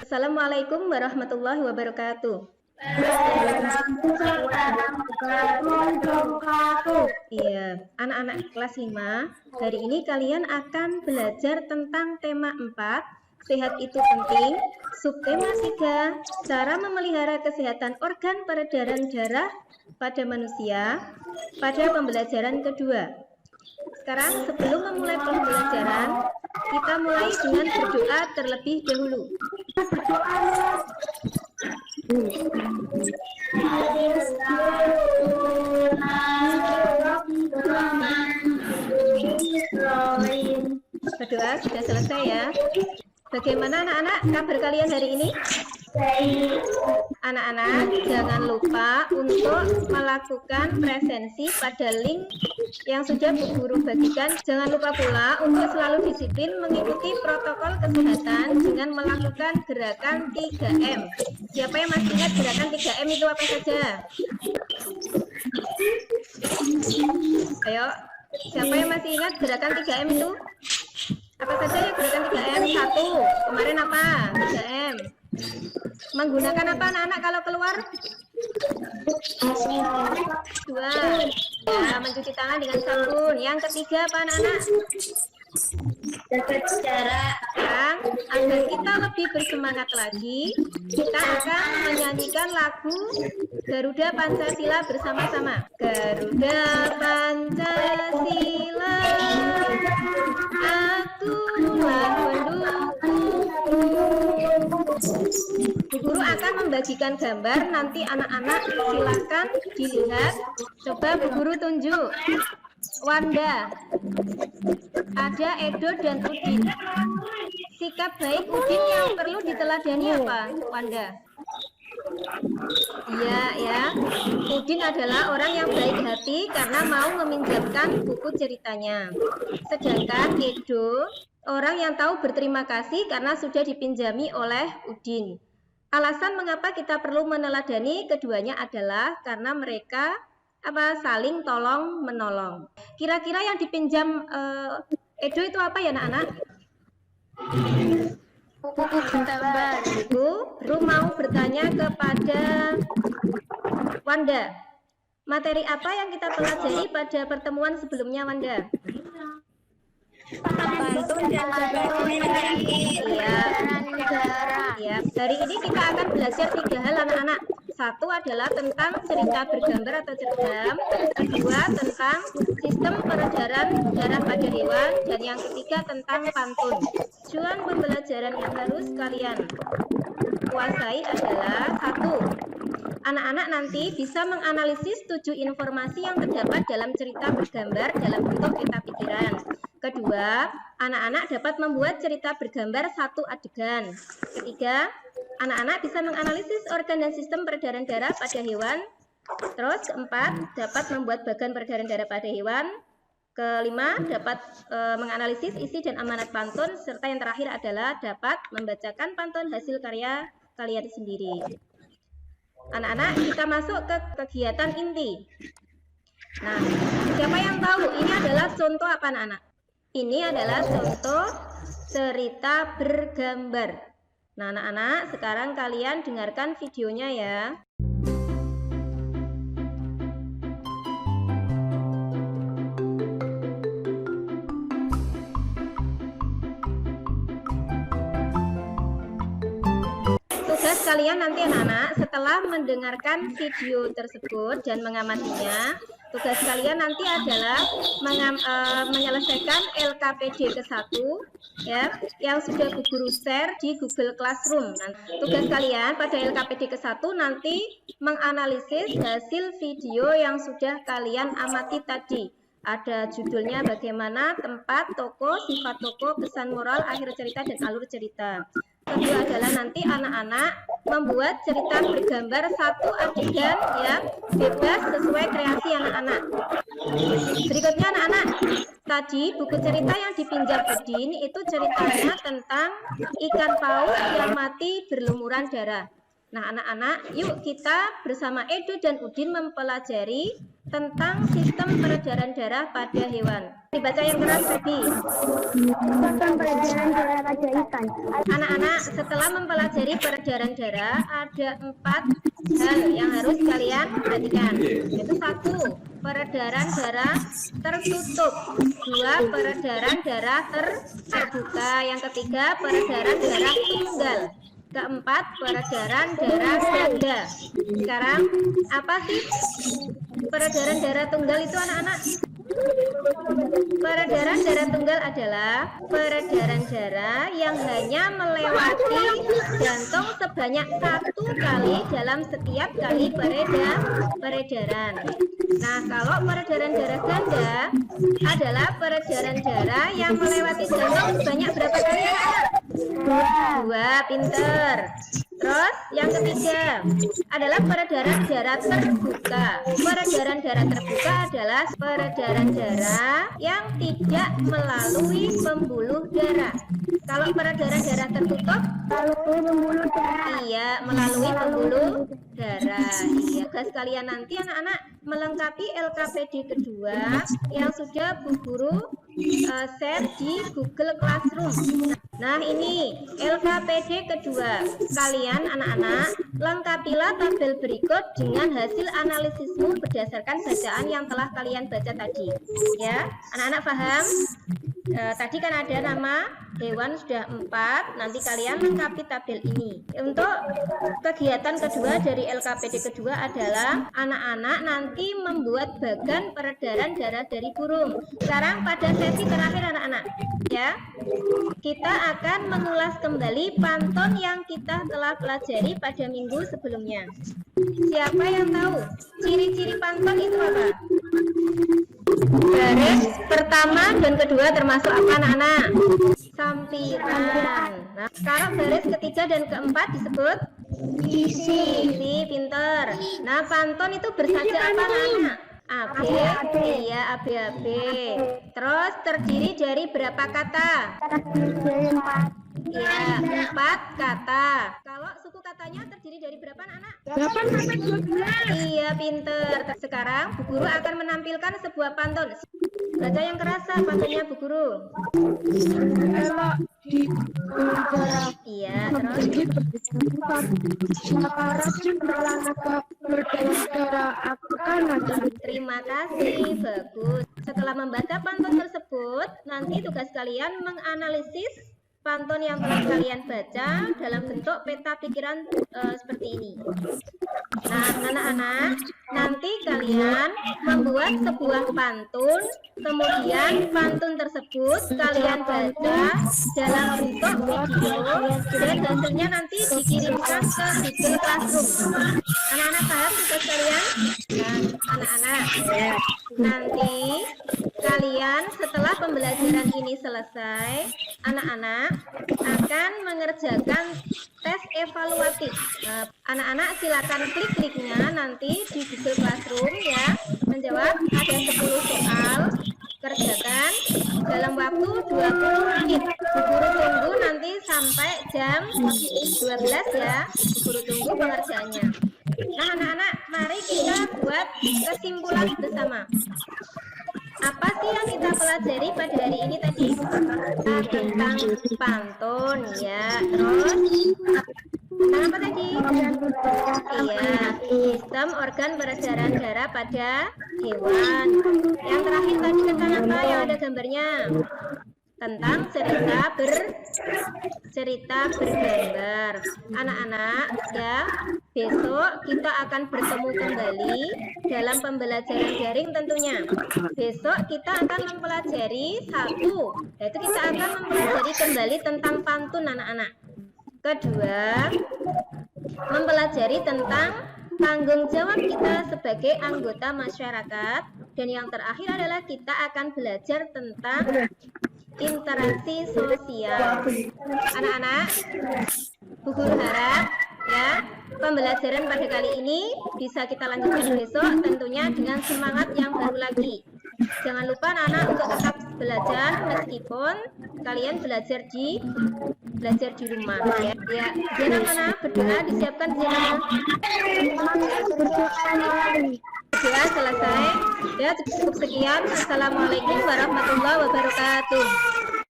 Assalamualaikum warahmatullahi wabarakatuh. Iya, anak-anak kelas 5, hari ini kalian akan belajar tentang tema 4, sehat itu penting, subtema 3, cara memelihara kesehatan organ peredaran darah pada manusia, pada pembelajaran kedua. Sekarang sebelum memulai pembelajaran, kita mulai dengan berdoa terlebih dahulu. Berdoa sudah selesai ya. Bagaimana anak-anak kabar kalian hari ini? Anak-anak jangan lupa untuk melakukan presensi pada link yang sudah Bu Guru bagikan. Jangan lupa pula untuk selalu disiplin mengikuti protokol kesehatan dengan melakukan gerakan 3M. Siapa yang masih ingat gerakan 3M itu apa saja? Ayo, siapa yang masih ingat gerakan 3M itu? Apa saja ya gerakan 3M? 1, kemarin apa? 3M. Menggunakan apa anak-anak kalau keluar? 2, ya, mencuci tangan dengan sabun. Yang ketiga apa anak-anak? Jaga jarak. Agar kita lebih bersemangat lagi, kita akan menyanyikan lagu Garuda Pancasila bersama-sama. Garuda Pancasila, akulah pendukungmu. Bu Guru akan membagikan gambar, nanti anak-anak silakan dilihat. Coba Bu Guru tunjuk. Wanda, ada Edo dan Udin. Sikap baik Udin yang perlu diteladani apa, Wanda? Iya ya, Udin adalah orang yang baik hati karena mau meminjamkan buku ceritanya. Sedangkan Edo, orang yang tahu berterima kasih karena sudah dipinjami oleh Udin. Alasan mengapa kita perlu meneladani keduanya adalah karena mereka saling tolong menolong. Kira-kira yang dipinjam Edo itu apa ya anak-anak? Buku gambar. Guru mau bertanya kepada Wanda, materi apa yang kita pelajari pada pertemuan sebelumnya, Wanda? Ya, hari ini kita akan belajar 3 hal anak-anak. 1 adalah tentang cerita bergambar atau cergam, 2 tentang sistem peredaran darah pada hewan, dan yang ketiga tentang pantun. Tujuan pembelajaran yang harus kalian kuasai adalah 1. Anak-anak nanti bisa menganalisis 7 informasi yang terdapat dalam cerita bergambar dalam bentuk peta pikiran. Kedua, anak-anak dapat membuat cerita bergambar 1 adegan. Ketiga, anak-anak bisa menganalisis organ dan sistem peredaran darah pada hewan. Terus keempat, dapat membuat bagan peredaran darah pada hewan. Kelima, dapat menganalisis isi dan amanat pantun. Serta yang terakhir adalah dapat membacakan pantun hasil karya kalian sendiri. Anak-anak, kita masuk ke kegiatan inti. Nah, siapa yang tahu ini adalah contoh apa anak-anak? Ini adalah contoh cerita bergambar. Nah, anak-anak, sekarang kalian dengarkan videonya ya. Tugas kalian nanti anak-anak, setelah mendengarkan video tersebut dan mengamatinya, tugas kalian nanti adalah menyelesaikan LKPD ke-1 ya, yang sudah Bu Guru share di Google Classroom. Nah, tugas kalian pada LKPD ke-1 nanti menganalisis hasil video yang sudah kalian amati tadi. Ada judulnya bagaimana, tempat, tokoh, sifat tokoh, pesan moral, akhir cerita, dan alur cerita. Kedua adalah nanti anak-anak membuat cerita bergambar 1 adegan ya, bebas sesuai kreasi anak-anak. Berikutnya anak-anak, tadi buku cerita yang dipinjam Udin itu ceritanya tentang ikan paus yang mati berlumuran darah. Nah, anak-anak, yuk kita bersama Edo dan Udin mempelajari tentang sistem peredaran darah pada hewan. Dibaca yang keras tadi. Tentang peredaran darah pada ikan. Anak-anak, setelah mempelajari peredaran darah, ada 4 hal yang harus kalian perhatikan. Yaitu 1, peredaran darah tertutup. 2, peredaran darah terbuka. Yang ketiga, peredaran darah tunggal. Keempat, peredaran darah ganda. Sekarang, apa sih peredaran darah tunggal itu, anak-anak? Peredaran darah tunggal adalah peredaran darah yang hanya melewati jantung sebanyak 1 kali dalam setiap kali peredaran. Nah, kalau peredaran darah ganda adalah peredaran darah yang melewati jantung sebanyak berapa kali, anak-anak? 2, pinter. Terus yang ketiga adalah peredaran darah terbuka. Peredaran darah terbuka adalah peredaran darah yang tidak melalui pembuluh darah. Kalau peredaran darah tertutup, Melalui pembuluh darah. iya, melalui pembuluh darah. Iya, guys, kalian nanti anak-anak melengkapi LKPD kedua yang sudah Bu Guru share di Google Classroom. Nah, ini LKPD kedua. Kalian anak-anak lengkapilah tabel berikut dengan hasil analisismu berdasarkan bacaan yang telah kalian baca tadi. Ya, anak-anak paham? Tadi kan ada nama hewan sudah 4. Nanti kalian lengkapi tabel ini. Untuk kegiatan kedua dari LKPD kedua adalah anak-anak nanti membuat bagan peredaran darah dari burung. Sekarang pada sesi terakhir anak-anak, ya, kita akan mengulas kembali pantun yang kita telah pelajari pada minggu sebelumnya. Siapa yang tahu ciri-ciri pantun itu apa? Baris pertama dan kedua termasuk apa, anak-anak? Sampiran. Nah, sekarang baris ketiga dan keempat disebut isi, pinter. Nah, pantun itu bersaja apa, anak-anak? AB, iya, AB. Terus terdiri dari berapa kata? Iya, 4 kata. Kalau suku katanya terdiri dari berapa, anak-anak? 8 sampai 12. Iya, pinter. Sekarang Bu Guru akan menampilkan sebuah pantun. Baca yang kerasa pantunnya Bu Guru. Elok di udara. Iya, terus Rajin berolahraga berdarah akan ada. terima kasih, bagus. Setelah membaca pantun tersebut, nanti tugas kalian menganalisis pantun yang telah kalian baca dalam bentuk peta pikiran seperti ini. Nah, anak-anak, nanti kalian membuat sebuah pantun, kemudian pantun tersebut kalian baca dalam bentuk video dan hasilnya nanti dikirimkan ke Google Classroom. Anak-anak paham tugas kalian? Nah, anak-anak, nanti kalian setelah pembelajaran ini selesai, anak-anak akan mengerjakan tes evaluatif. Anak-anak silakan klik linknya nanti di Google Classroom, ya. Menjawab ada 10 soal, kerjakan dalam waktu 20 menit. Bu Guru tunggu nanti sampai jam 12, ya. Bu Guru tunggu pengerjaannya. Nah, anak-anak, mari kita buat kesimpulan bersama. Apa sih yang kita pelajari pada hari ini tadi? Tentang pantun, ya. Terus tentang apa tadi? Iya, sistem organ peredaran darah pada hewan. Yang terakhir tadi tentang apa yang ada gambarnya? Tentang cerita bergambar. Anak-anak, ya, besok kita akan bertemu kembali dalam pembelajaran daring tentunya. Besok kita akan mempelajari 1, yaitu kita akan mempelajari kembali tentang pantun, anak-anak. Kedua, mempelajari tentang tanggung jawab kita sebagai anggota masyarakat. Dan yang terakhir adalah kita akan belajar tentang interaksi sosial. Anak-anak, Bu Guru harap, ya, pembelajaran pada kali ini bisa kita lanjutkan besok tentunya dengan semangat yang baru lagi. Jangan lupa anak-anak untuk tetap belajar meskipun kalian belajar di rumah ya. Ya, Zena mana berdoa disiapkan Zena. Berdoa selesai. Ya, cukup sekian. Assalamualaikum warahmatullahi wabarakatuh.